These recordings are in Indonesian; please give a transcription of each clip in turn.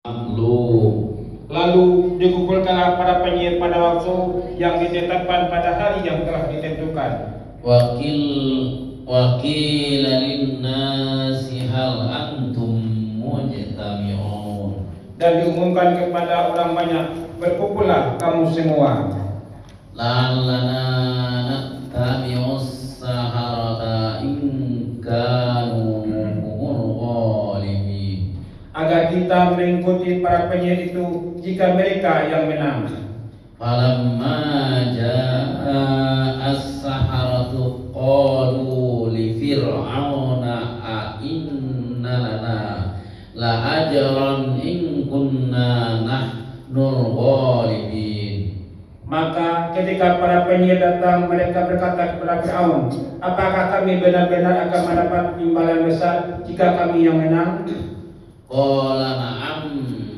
Lalu dikumpulkanlah para penyihir pada waktu yang ditetapkan pada hari yang telah ditentukan. Wakil linnasi hal antum mujtami'un. Dan diumumkan kepada orang banyak, berkumpullah kamu semua. La'allana nattabi'us saharata in kanu humul ghalibin. Agar kita mengikuti para penyihir itu jika mereka yang menang. Falamma ja'a as-saharatu qalu li fir'auna a inna lana la ajran in kunna nahnul ghalibin. Maka ketika para penyihir datang, mereka berkata kepada Fir'aun, apakah kami benar-benar akan mendapat imbalan besar jika kami yang menang? Qala na'am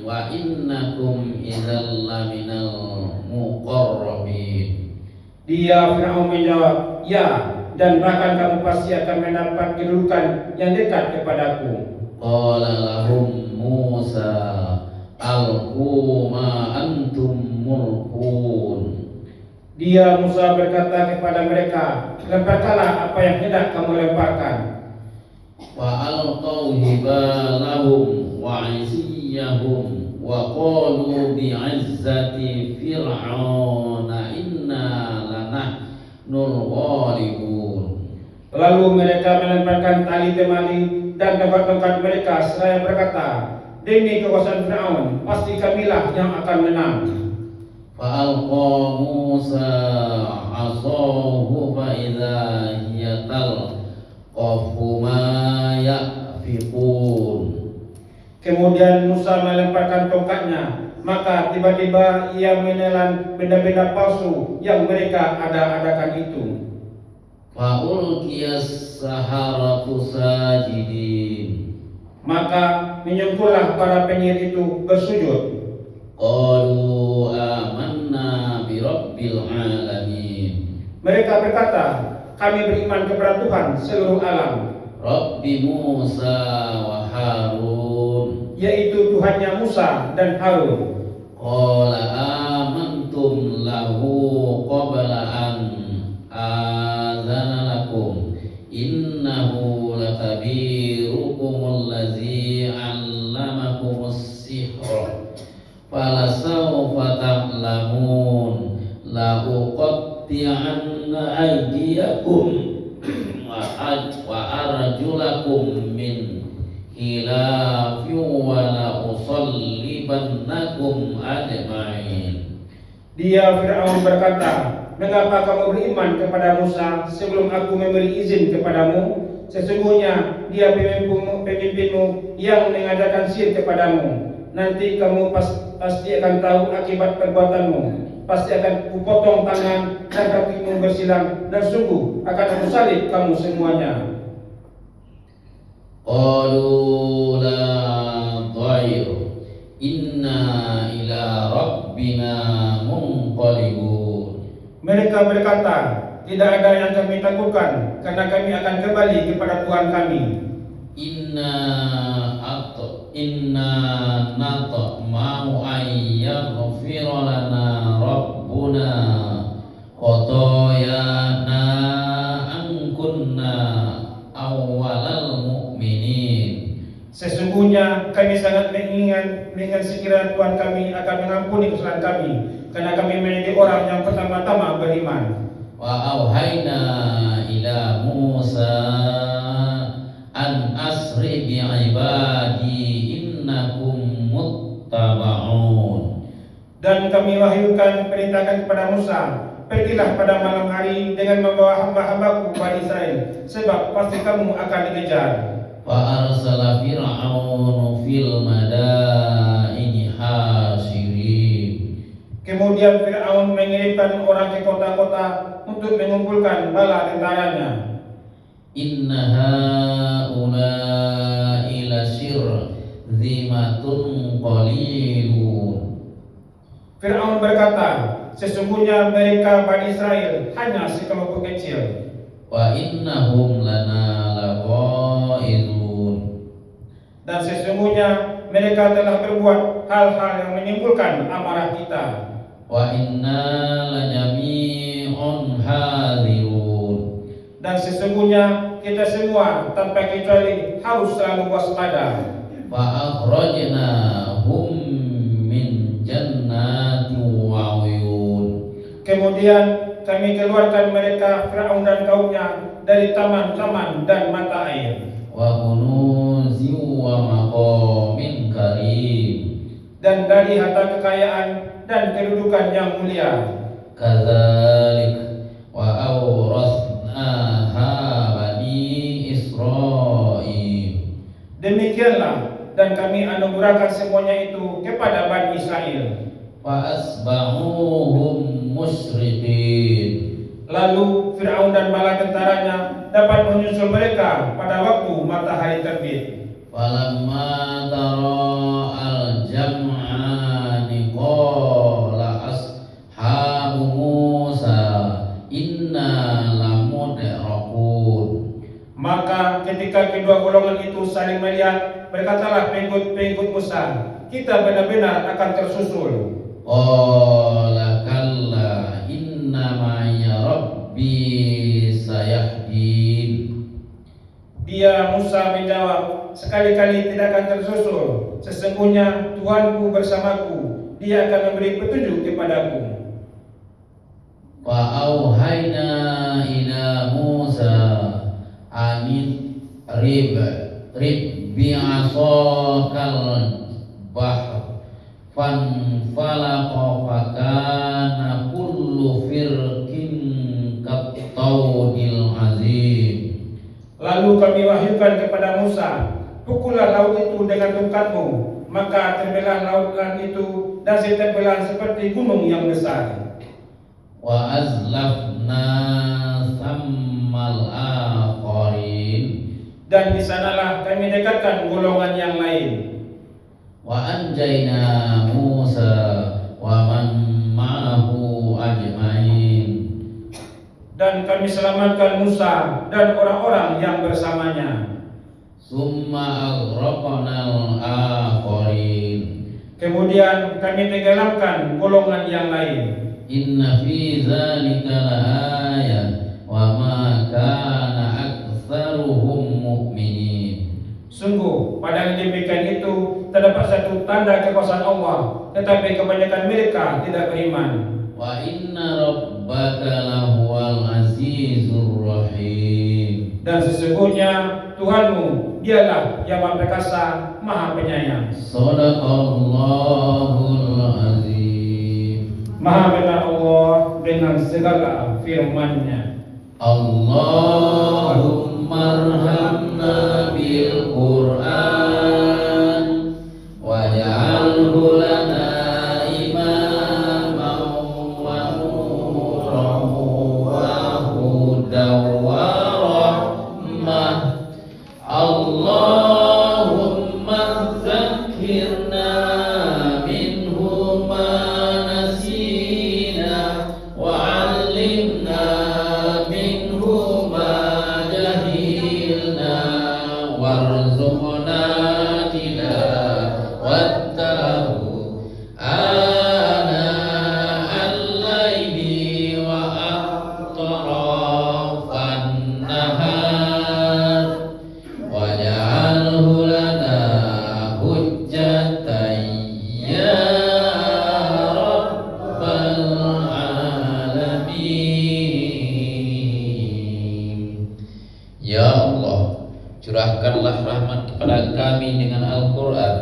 wa innakum idzal laminal muqarrabin. Dia Fir'aun menjawab, ya, dan bahkan kamu pasti akan mendapat kedudukan yang dekat kepadaku. Qala lahum Musa alqu ma antum mulqun. Dia Musa berkata kepada mereka, lemparkanlah apa yang hendak kamu lemparkan. Wa alqaw hibalahum wa isiyahum wa qalu bi'izzati fir'auna inna lanahnul ghalibun. Lalu mereka melemparkan tali temali dan tongkat-tongkat mereka seraya berkata, demi kekuasaan Fir'aun, pasti kamilah yang akan menang. Fa'alqa Musa asahu fa'idha hiya talqafu ma yafiqun. Kemudian Musa melemparkan tongkatnya, maka tiba-tiba ia menelan benda-benda palsu yang mereka ada-adakan itu. Fa'ulqiyas saharatu sajidin. Maka menyungkurlah para penyihir itu bersujud. Qalu amanna bi rabbil alamin. Mereka berkata, kami beriman kepada Tuhan seluruh alam, Rabbi Musa wa Harun. yaitu Tuhannya Musa dan Harun. Qala amantum lahu qabla an adzana lakum innahu lakabirukum allazi 'allamakumus sihra falasawfa ta'lamun la uqatti'anna aydiyakum wa arjulakum min khilafin wa la usallibannakum ajma'in. Dia Fir'aun berkata, mengapa kamu beriman kepada Musa sebelum aku memberi izin kepadamu? Sesungguhnya dia pemimpinmu yang mengadakan sihir kepadamu. Nanti kamu pasti akan tahu akibat perbuatanmu. Pasti akan kupotong tangan dan kakimu bersilang, dan sungguh akan aku salib kamu semuanya. Qalu la dhair inna ila rabbina munqalibun. Mereka berkata, tidak ada yang kami takutkan, karena kami akan kembali kepada Tuhan kami. Inna natma'u ayyaghfira lana rabbuna khotoyana an kunna awwalal mu'minin. Sesungguhnya kami sangat mengingat sekiranya Tuhan kami akan mengampuni kesalahan kami, karena kami menjadi orang yang pertama-tama beriman. Wa auhayna ila Musa an asri bi ibadi innakum muttaba'un. Dan kami wahyukan perintahkan kepada Musa, pergilah pada malam hari dengan membawa hamba-hambaku Bani Israel, sebab pasti kamu akan dikejar. Fa arsala fir'aunu fil madaini hasirin. Kemudian Fir'aun mengirimkan orang ke kota-kota untuk mengumpulkan bala tentaranya. Inna haula'i lasyirzimatun qalilun. Fir'aun berkata, sesungguhnya mereka Bani Israel hanya sekelompok kecil. Wa innahum lana laghaizun. Dan sesungguhnya mereka telah berbuat hal-hal yang menimbulkan amarah kita. Wa inna lajami'un hadirun. Dan sesungguhnya kita semua tanpa kecuali harus selalu waspada. Fa akhrajnahum min jannati wa uyun. Kemudian kami keluarkan mereka Firaun dan kaumnya dari taman-taman dan mata air. Wa kunuzin wa maqamin karim. Dan dari harta kekayaan dan kedudukan yang mulia. Kadzalik wa awrasnaha bani Israil. Demikianlah dan kami anugerahkan semuanya itu kepada Bani Israel. Fa asbahuhum musyriqin. Lalu Firaun dan bala tentaranya dapat menyusul mereka pada waktu matahari terbit. Falamma tara al-jam'ani qala ashabu Musa inna lamudrakun. Maka ketika kedua golongan itu saling melihat, berkatalah pengikut Musa, kita benar-benar akan tersusul. Qala kalla inna ma'ya rabbi sayahdin. Dia Musa menjawab, sekali-kali tidak akan tersusul. Sesungguhnya Tuhanku bersamaku, Dia akan memberi petunjuk kepadaku. Fa auhayna ila Musa anit rib bi'asakal bahr fanfalaqa fakana kullu firqin kattawdil azim. Lalu kami wahyukan kepada Musa, pukullah laut itu dengan tongkatmu, maka terbelah lautan itu dan terbelah seperti gunung yang besar. Wa azlafna thammal akharin. Dan di sanalah kami dekatkan golongan yang lain. Wa anjayna Musa wa man ma'ahu ajmain. Dan kami selamatkan Musa dan orang-orang yang bersamanya. Summa aghraqnal akharin. Kemudian kami tenggelamkan golongan yang lain. Inna fi dzalika laayah wa ma kana aktsaruhum mu'minin. Sungguh pada demikian itu terdapat satu tanda kekuasaan Allah, tetapi kebanyakan mereka tidak beriman. Wa inna rabbaka lahuwal azizur rahim. Dan sesungguhnya Tuhanmu dialah yang Maha Perkasa, Maha Penyayang. Shadaqallahul azim. Maha benar Allah dengan segala firman-Nya. Allahumma arhamna bil Qur'an waj'alhu lana imaman wa nuran wa hudan wa rahmah. Allahumma dzakkirna minhu ma nasina wa 'allimna minhu ma jahilna warzuqna tilawatahu ana al-laili wa atrafan nahar waj'alhu lana hujjatan ya rabbal alamin. Ya Allah, curahkanlah rahmat kepada kami dengan Al-Quran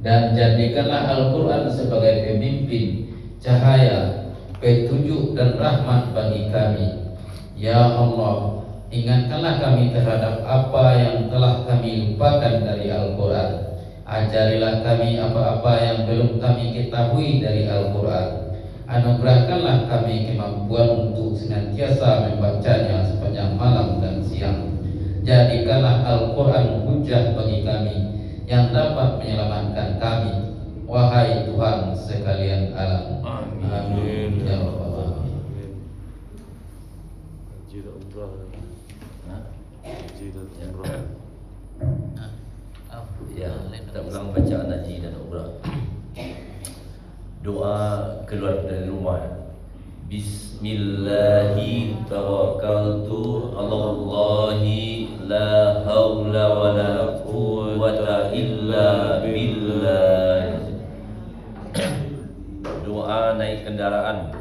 dan jadikanlah Al-Quran sebagai pemimpin, cahaya, petunjuk dan rahmat bagi kami. Ya Allah, ingatkanlah kami terhadap apa yang telah kami lupakan dari Al-Quran. Ajarilah kami apa-apa yang belum kami ketahui dari Al-Quran. Anugerahkanlah kami kemampuan untuk senantiasa membacanya sepanjang malam dan siang. Jadikanlah Al-Quran hujjah bagi kami yang dapat menyelamatkan kami, wahai Tuhan sekalian alam. Amin. Ya Rabbal alamin. Ya, kita ulang bacaan haji dan umrah. Doa keluar dari rumah. Bismillahi tawakkaltu 'alallahi la haula wala quwwata illa billah. Doa naik kendaraan.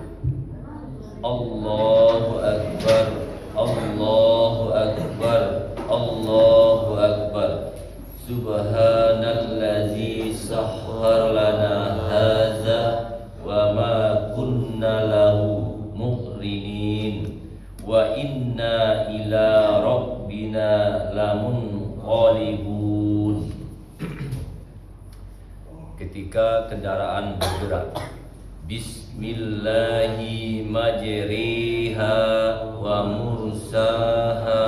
Allahu akbar, Allahu akbar, Allahu akbar. Subhanallazi sahhara lana hadza wa ma kunna lahu muqrinin wa inna ila rabbina lamunqalibun. Ketika kendaraan bergerak, Bismillahi majriha wa mursaha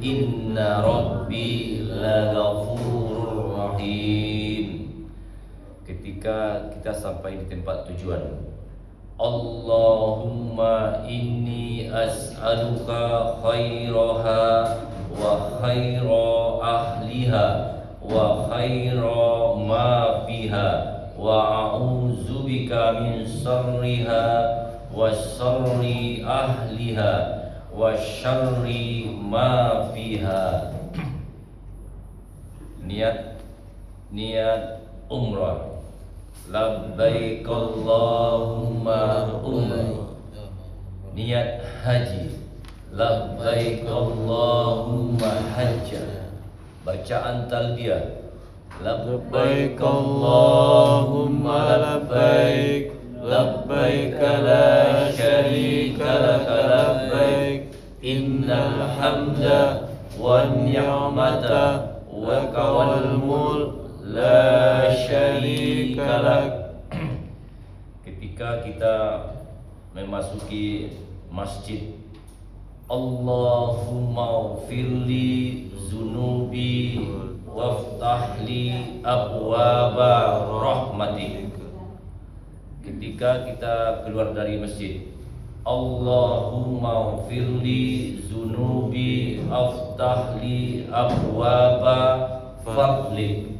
inna rabbi laghafurur rahim. Ketika kita sampai di tempat tujuan, Allahumma inni as'aluka khairaha wa khaira ahliha wa khaira ma fiha wa a'udzubika min syarriha wa syarri ahliha wa syarri ma fiha. Niat umrah. Labbaik Allahumma umrah. Niat haji. Labbaik Allahumma hajja. Bacaan talbiyah. Labbaik Allahumma labbaik, labbaik la syarika laka labbaik, innal hamda wan ni'mata wa kawal mulk la syarika lak. Ketika kita memasuki masjid, Allahumma ufirli zunubi waftahli abwaba rahmatik. Ketika kita keluar dari masjid, Allahumma ufirli zunubi waftahli abwaba fadlik.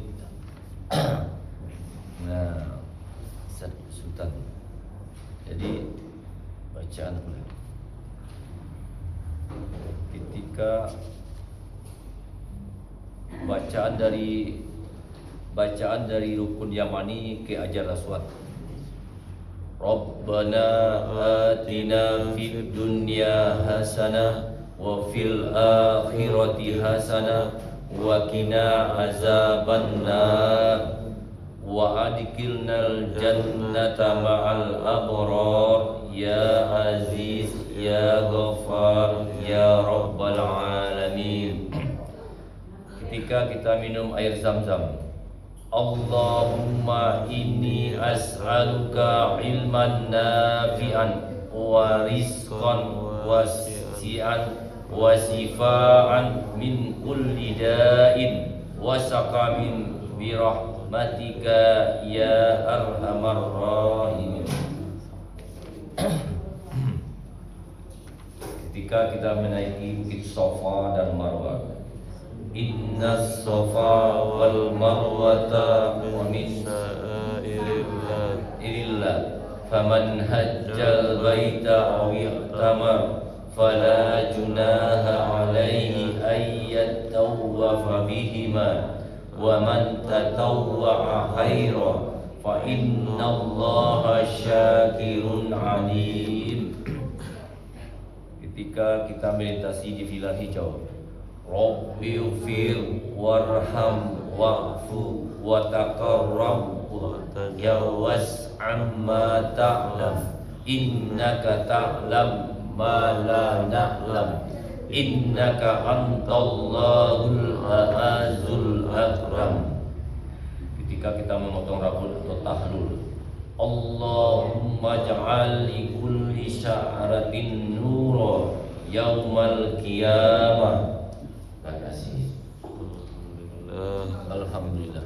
Nah, Sultan. Jadi bacaan ketika bacaan dari rukun Yamani ke Hajar Aswad. Rabbana atina fid dunya hasanah wa fil akhirati hasanah wa qina azabannar wa adkhilnal jannata ma'al abrar ya aziz ya ghafar ya rabbal alamin. Ketika kita minum air Zam-Zam, Allahumma inni as'aluka ilman nafi'an wa rizqan wasi'an wa sifaan min kulli da'in wa saqamin bi rahmatika ya arhamar rahimin. Ketika kita menaiki bukit Safa dan Marwah, Inna Safa wal Marwata min sha'airillah faman hajjal baita aw i'tamar fala junaha alaihi ayyatawwafa bihima wa man tatawwa'a khairan fa innallaha syakirun alim. Ketika kita meditasi di Villa Hijau, Rabbi ufir warham wa'fu wa taqarrab yawas amma ta'lam innaka ta'lam ma la na'lam innaka antallahul azul akram. Ketika kita memotong rambut atau tahlul, Allahumma ja'al li kulli sya'ratin nura yaumal qiyamah. Terima kasih. Alhamdulillah.